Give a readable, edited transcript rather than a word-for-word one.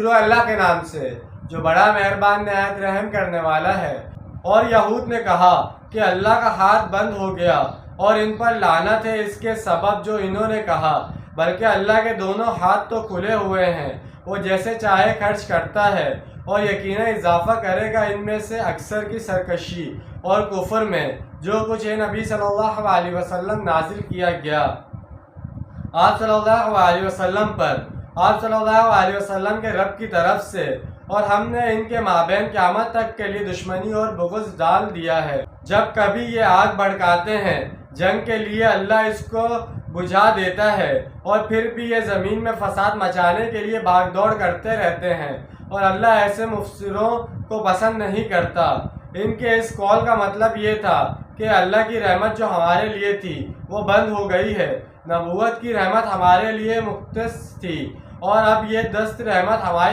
شروع اللہ کے نام سے جو بڑا مہربان نہایت رحم کرنے والا ہے۔ اور یہود نے کہا کہ اللہ کا ہاتھ بند ہو گیا اور ان پر لعنت ہے اس کے سبب جو انہوں نے کہا، بلکہ اللہ کے دونوں ہاتھ تو کھلے ہوئے ہیں، وہ جیسے چاہے خرچ کرتا ہے، اور یقیناً اضافہ کرے گا ان میں سے اکثر کی سرکشی اور کفر میں جو کچھ نبی صلی اللہ علیہ وسلم نازل کیا گیا آپ صلی اللہ علیہ وسلم پر آپ صلی اللہ علیہ وسلم کے رب کی طرف سے، اور ہم نے ان کے مابین قیامت تک کے لیے دشمنی اور بغض ڈال دیا ہے۔ جب کبھی یہ آگ بھڑکاتے ہیں جنگ کے لیے، اللہ اس کو بجھا دیتا ہے، اور پھر بھی یہ زمین میں فساد مچانے کے لیے بھاگ دوڑ کرتے رہتے ہیں، اور اللہ ایسے مفسروں کو پسند نہیں کرتا۔ ان کے اس قول کا مطلب یہ تھا کہ اللہ کی رحمت جو ہمارے لیے تھی وہ بند ہو گئی ہے، نبوت کی رحمت ہمارے لیے مختص تھی، اور اب یہ دست رحمت ہماری